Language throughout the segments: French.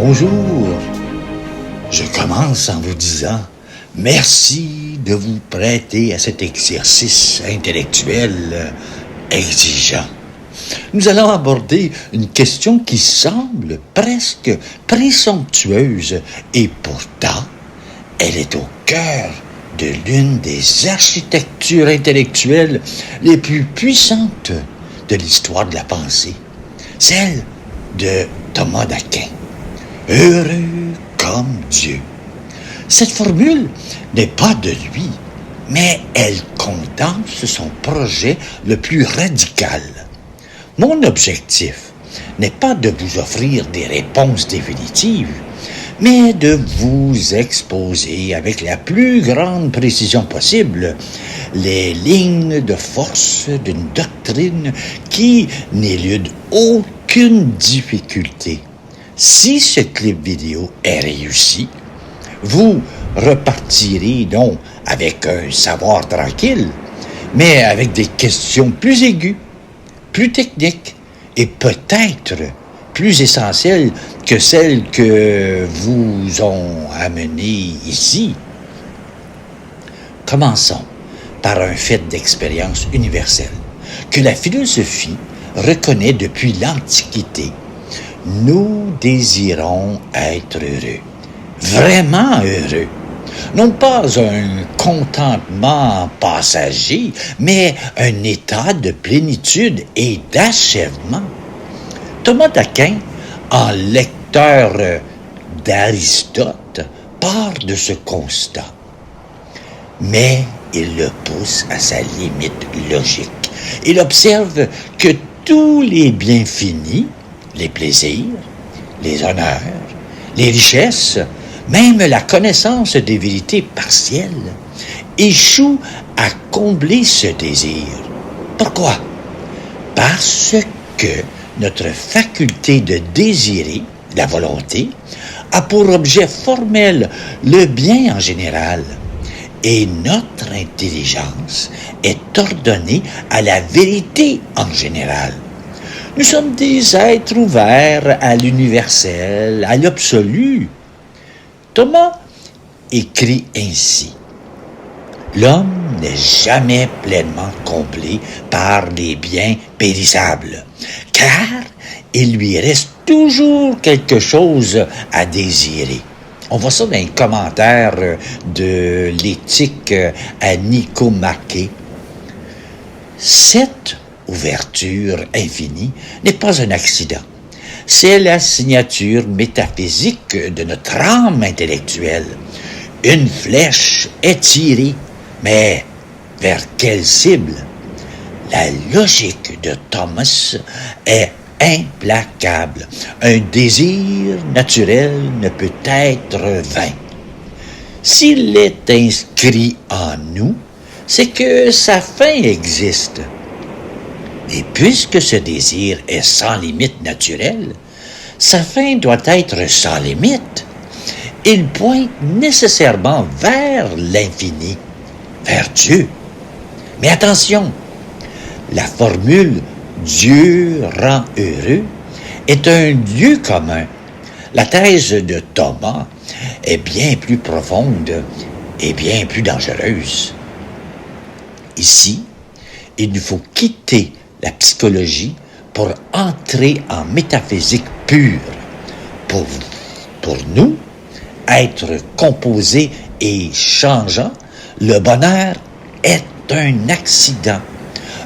Bonjour, je commence en vous disant merci de vous prêter à cet exercice intellectuel exigeant. Nous allons aborder une question qui semble presque présomptueuse et pourtant, elle est au cœur de l'une des architectures intellectuelles les plus puissantes de l'histoire de la pensée, celle de Thomas d'Aquin. Heureux comme Dieu. Cette formule n'est pas de lui, mais elle condense son projet le plus radical. Mon objectif n'est pas de vous offrir des réponses définitives, mais de vous exposer avec la plus grande précision possible les lignes de force d'une doctrine qui n'élude aucune difficulté. Si ce clip vidéo est réussi, vous repartirez non avec un savoir tranquille, mais avec des questions plus aiguës, plus techniques et peut-être plus essentielles que celles que vous ont amenées ici. Commençons par un fait d'expérience universelle que la philosophie reconnaît depuis l'Antiquité. Nous désirons être heureux, vraiment heureux. Non pas un contentement passager, mais un état de plénitude et d'achèvement. Thomas d'Aquin, en lecteur d'Aristote, part de ce constat. Mais il le pousse à sa limite logique. Il observe que tous les biens finis, les plaisirs, les honneurs, les richesses, même la connaissance des vérités partielles, échouent à combler ce désir. Pourquoi? Parce que notre faculté de désirer, la volonté, a pour objet formel le bien en général, et notre intelligence est ordonnée à la vérité en général. Nous sommes des êtres ouverts à l'universel, à l'absolu. Thomas écrit ainsi. L'homme n'est jamais pleinement comblé par les biens périssables, car il lui reste toujours quelque chose à désirer. On voit ça dans les commentaires de l'éthique à Nicomachée. Cette ouverture infinie n'est pas un accident. C'est la signature métaphysique de notre âme intellectuelle. Une flèche est tirée, mais vers quelle cible? La logique de Thomas est implacable. Un désir naturel ne peut être vain. S'il est inscrit en nous, c'est que sa fin existe. Et puisque ce désir est sans limite naturelle, sa fin doit être sans limite. Il pointe nécessairement vers l'infini, vers Dieu. Mais attention, la formule « Dieu rend heureux » est un lieu commun. La thèse de Thomas est bien plus profonde et bien plus dangereuse. Ici, il nous faut quitter la psychologie pour entrer en métaphysique pure. Pour nous, être composé et changeant, le bonheur est un accident,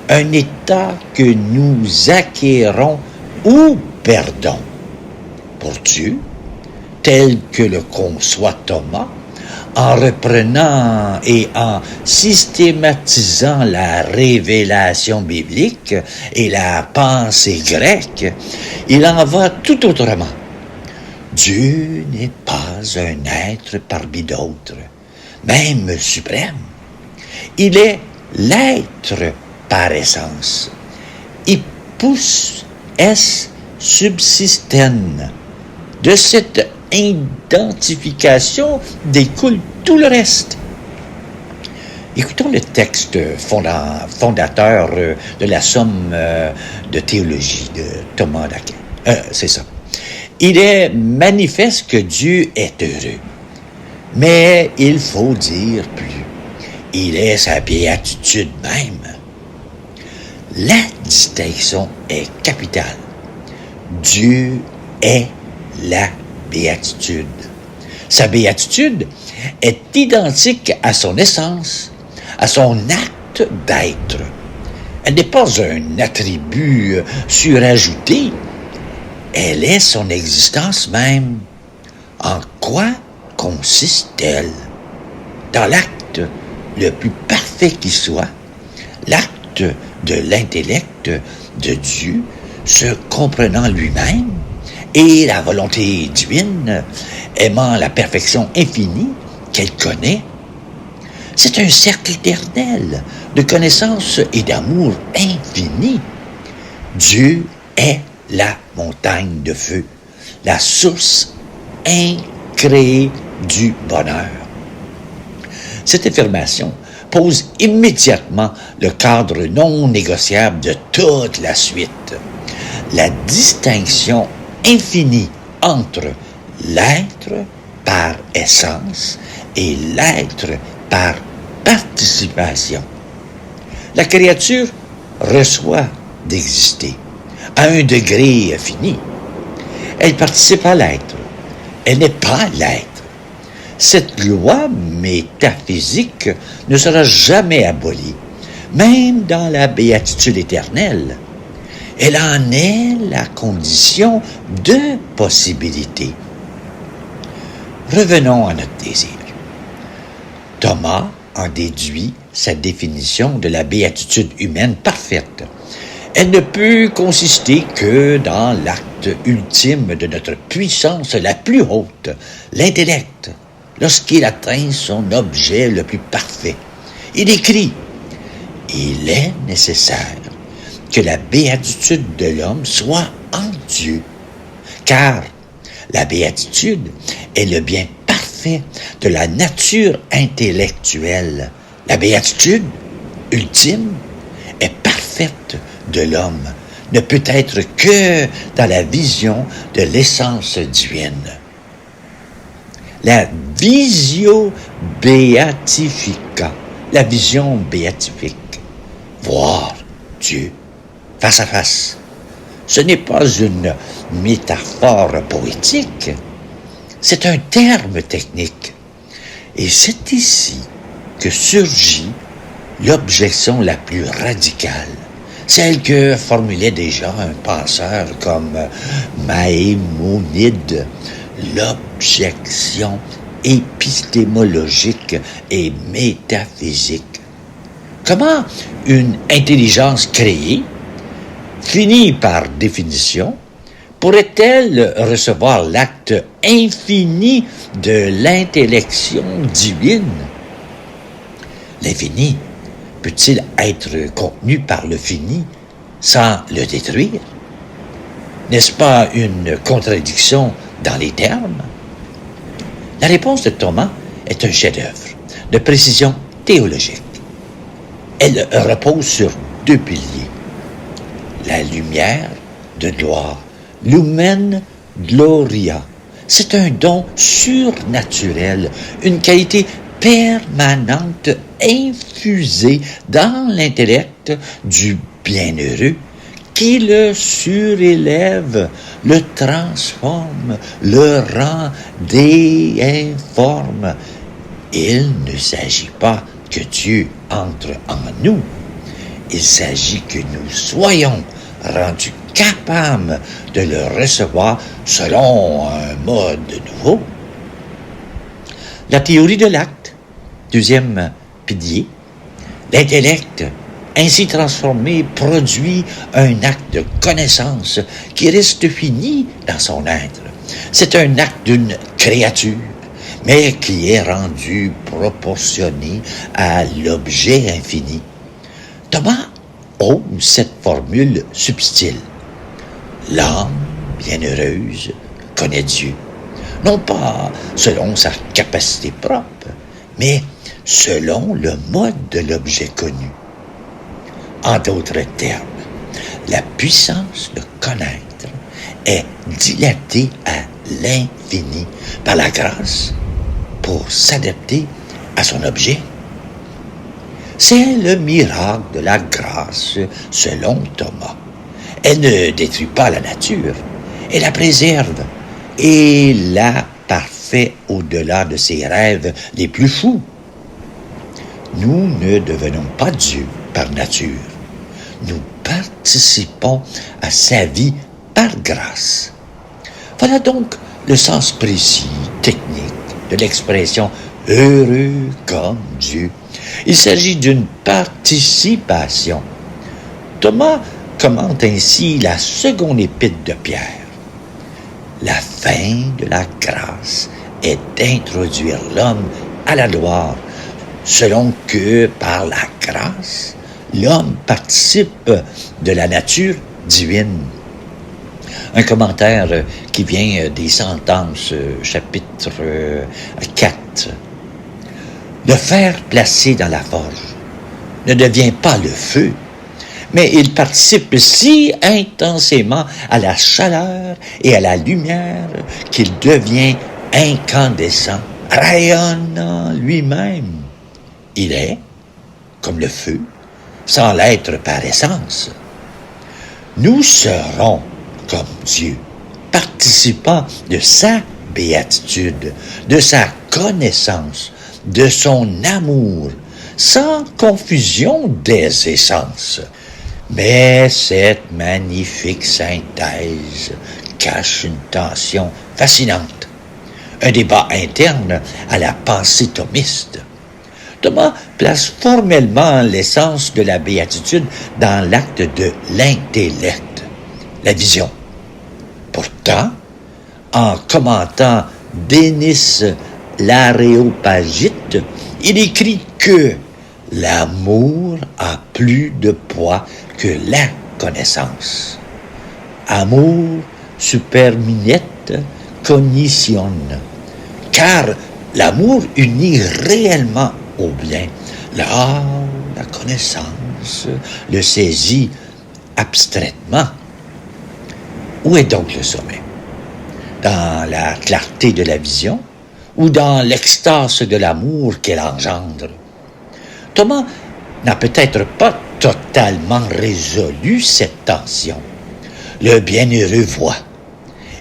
un état que nous acquérons ou perdons. Pour Dieu, tel que le conçoit Thomas, en reprenant et en systématisant la révélation biblique et la pensée grecque, il en va tout autrement. Dieu n'est pas un être parmi d'autres, même suprême. Il est l'être par essence. Hippus est subsisten. De cette identification découle tout le reste. Écoutons le texte fondateur de la somme de théologie de Thomas d'Aquin. C'est ça. Il est manifeste que Dieu est heureux. Mais il faut dire plus. Il est sa béatitude même. La distinction est capitale. Dieu est la béatitude. Sa béatitude est identique à son essence, à son acte d'être. Elle n'est pas un attribut surajouté. Elle est son existence même. En quoi consiste-t-elle? Dans l'acte le plus parfait qui soit, l'acte de l'intellect de Dieu, se comprenant lui-même, et la volonté divine, aimant la perfection infinie qu'elle connaît. C'est un cercle éternel de connaissance et d'amour infini. Dieu est la montagne de feu, la source incréée du bonheur. Cette affirmation pose immédiatement le cadre non négociable de toute la suite. La distinction infinie entre l'être par essence et l'être par participation. La créature reçoit d'exister à un degré fini. Elle participe à l'être. Elle n'est pas l'être. Cette loi métaphysique ne sera jamais abolie, même dans la béatitude éternelle. Elle en est la condition de possibilité. Revenons à notre désir. Thomas en déduit sa définition de la béatitude humaine parfaite. Elle ne peut consister que dans l'acte ultime de notre puissance la plus haute, l'intellect, lorsqu'il atteint son objet le plus parfait. Il écrit « Il est nécessaire que la béatitude de l'homme soit en Dieu, car la béatitude est le bien parfait de la nature intellectuelle. La béatitude ultime est parfaite de l'homme, ne peut être que dans la vision de l'essence divine. La visio beatifica, la vision béatifique, voir Dieu face à face. Ce n'est pas une métaphore poétique, c'est un terme technique. Et c'est ici que surgit l'objection la plus radicale, celle que formulait déjà un penseur comme Maïmonide, l'objection épistémologique et métaphysique. Comment une intelligence créée, finie par définition, pourrait-elle recevoir l'acte infini de l'intellection divine? L'infini peut-il être contenu par le fini sans le détruire? N'est-ce pas une contradiction dans les termes? La réponse de Thomas est un chef-d'œuvre de précision théologique. Elle repose sur deux piliers. La lumière de gloire, lumen gloria. C'est un don surnaturel, une qualité permanente infusée dans l'intellect du bienheureux qui le surélève, le transforme, le rend déinforme. Il ne s'agit pas que Dieu entre en nous. Il s'agit que nous soyons rendus capables de le recevoir selon un mode nouveau. La théorie de l'acte, deuxième pilier, l'intellect ainsi transformé produit un acte de connaissance qui reste fini dans son être. C'est un acte d'une créature, mais qui est rendu proportionné à l'objet infini. Thomas ose cette formule subtile. L'âme bienheureuse connaît Dieu, non pas selon sa capacité propre, mais selon le mode de l'objet connu. En d'autres termes, la puissance de connaître est dilaté à l'infini par la grâce pour s'adapter à son objet. C'est le miracle de la grâce selon Thomas. Elle ne détruit pas la nature, elle la préserve et la parfait au-delà de ses rêves les plus fous. Nous ne devenons pas Dieu par nature. Nous participons à sa vie par grâce. Voilà donc le sens précis, technique, de l'expression « heureux comme Dieu ». Il s'agit d'une participation. Thomas commente ainsi la seconde épître de Pierre. La fin de la grâce est d'introduire l'homme à la gloire, selon que, par la grâce, l'homme participe de la nature divine. Un commentaire qui vient des Sentences, chapitre 4. Le fer placé dans la forge ne devient pas le feu, mais il participe si intensément à la chaleur et à la lumière qu'il devient incandescent, rayonnant lui-même. Il est, comme le feu, sans l'être par essence. Nous serons comme Dieu, participant de sa béatitude, de sa connaissance, de son amour, sans confusion des essences. Mais cette magnifique synthèse cache une tension fascinante, un débat interne à la pensée thomiste. Thomas place formellement l'essence de la béatitude dans l'acte de l'intellect, la vision. Pourtant, en commentant Dénis l'Aréopagite, il écrit que l'amour a plus de poids que la connaissance. Amor superminet cognition, car l'amour unit réellement au bien. Là, la connaissance le saisit abstraitement. Où est donc le sommet? Dans la clarté de la vision ou dans l'extase de l'amour qu'elle engendre? Thomas n'a peut-être pas totalement résolu cette tension. Le bienheureux voit,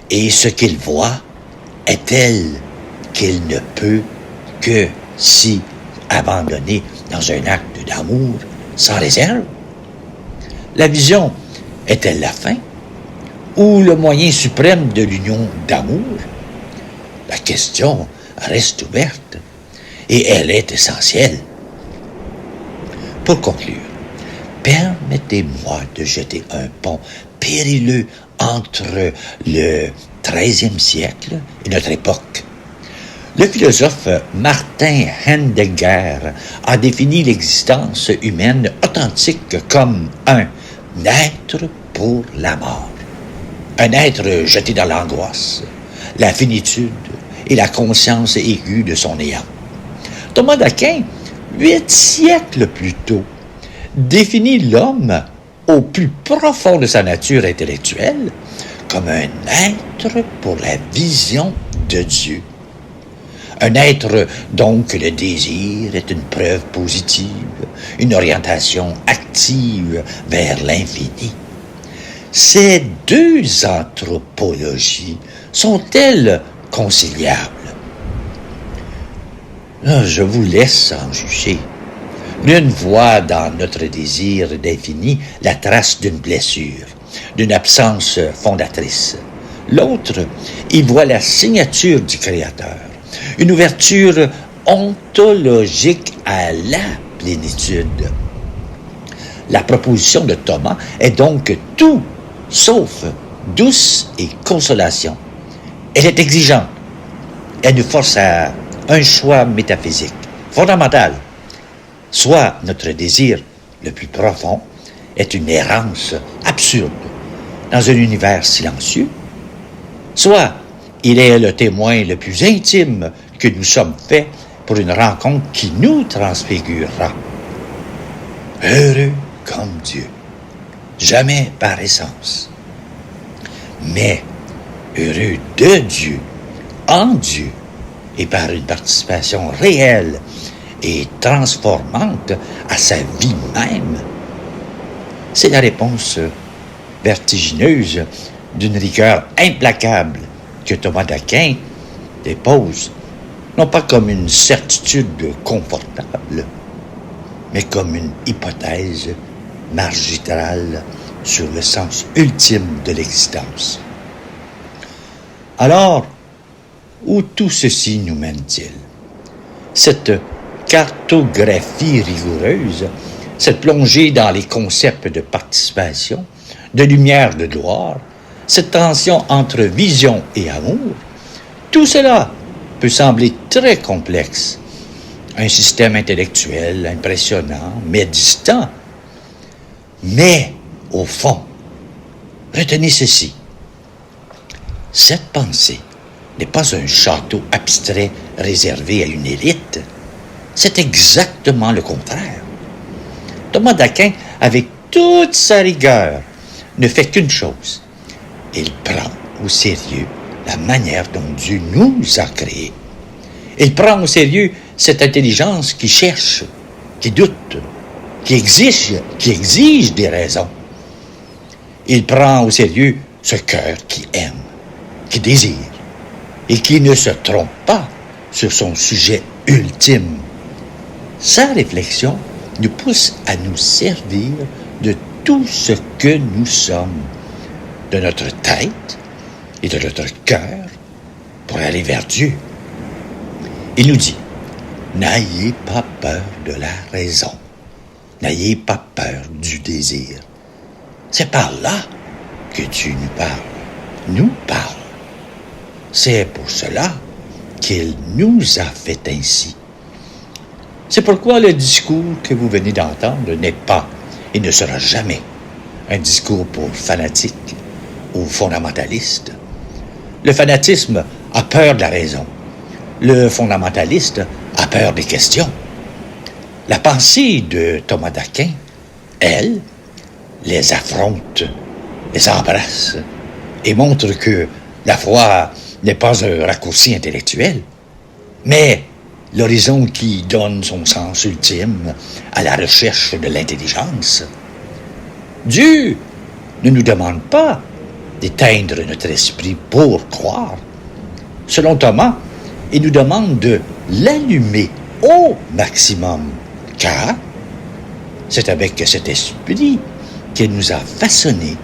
et ce qu'il voit est tel qu'il ne peut que s'y abandonner dans un acte d'amour sans réserve. La vision est-elle la fin ou le moyen suprême de l'union d'amour? La question reste ouverte et elle est essentielle. Pour conclure, permettez-moi de jeter un pont périlleux entre le XIIIe siècle et notre époque. Le philosophe Martin Heidegger a défini l'existence humaine authentique comme un être pour la mort, un être jeté dans l'angoisse, la finitude et la conscience aiguë de son néant. Thomas d'Aquin, 8 siècles plus tôt, définit l'homme au plus profond de sa nature intellectuelle comme un être pour la vision de Dieu. Un être donc le désir est une preuve positive, une orientation active vers l'infini. Ces deux anthropologies sont-elles conciliables? Je vous laisse en juger. L'une voit dans notre désir d'infini la trace d'une blessure, d'une absence fondatrice. L'autre y voit la signature du Créateur, une ouverture ontologique à la plénitude. La proposition de Thomas est donc tout sauf douce et consolation. Elle est exigeante. Elle nous force à un choix métaphysique, fondamental. Soit notre désir le plus profond est une errance absurde dans un univers silencieux, soit il est le témoin le plus intime que nous sommes faits pour une rencontre qui nous transfigurera. Heureux comme Dieu, jamais par essence, mais heureux de Dieu, en Dieu, et par une participation réelle et transformante à sa vie même? C'est la réponse vertigineuse d'une rigueur implacable que Thomas d'Aquin dépose, non pas comme une certitude confortable, mais comme une hypothèse magistrale sur le sens ultime de l'existence. Alors, où tout ceci nous mène-t-il? Cette cartographie rigoureuse, cette plongée dans les concepts de participation, de lumière, de gloire, cette tension entre vision et amour, tout cela peut sembler très complexe. Un système intellectuel impressionnant, mais distant. Mais, au fond, retenez ceci. Cette pensée n'est pas un château abstrait réservé à une élite. C'est exactement le contraire. Thomas d'Aquin, avec toute sa rigueur, ne fait qu'une chose. Il prend au sérieux la manière dont Dieu nous a créés. Il prend au sérieux cette intelligence qui cherche, qui doute, qui exige des raisons. Il prend au sérieux ce cœur qui aime, qui désire, et qui ne se trompe pas sur son sujet ultime. Sa réflexion nous pousse à nous servir de tout ce que nous sommes, de notre tête et de notre cœur, pour aller vers Dieu. Il nous dit, n'ayez pas peur de la raison, n'ayez pas peur du désir. C'est par là que Dieu nous parle. C'est pour cela qu'il nous a fait ainsi. C'est pourquoi le discours que vous venez d'entendre n'est pas et ne sera jamais un discours pour fanatiques ou fondamentalistes. Le fanatisme a peur de la raison. Le fondamentaliste a peur des questions. La pensée de Thomas d'Aquin, elle, les affronte, les embrasse et montre que la foi n'est pas un raccourci intellectuel, mais l'horizon qui donne son sens ultime à la recherche de l'intelligence. Dieu ne nous demande pas d'éteindre notre esprit pour croire. Selon Thomas, il nous demande de l'allumer au maximum, car c'est avec cet esprit qu'il nous a façonnés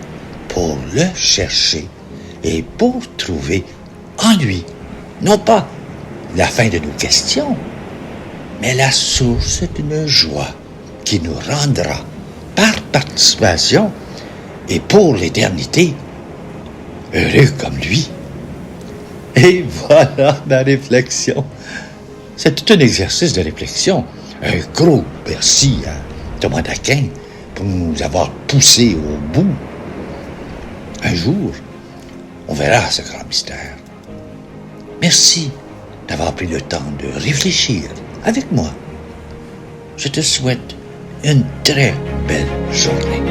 pour le chercher et pour trouver en lui, non pas la fin de nos questions, mais la source d'une joie qui nous rendra, par participation et pour l'éternité, heureux comme lui. Et voilà ma réflexion. C'est tout un exercice de réflexion. Un gros merci à Thomas d'Aquin pour nous avoir poussés au bout. Un jour, on verra ce grand mystère. Merci d'avoir pris le temps de réfléchir avec moi. Je te souhaite une très belle journée.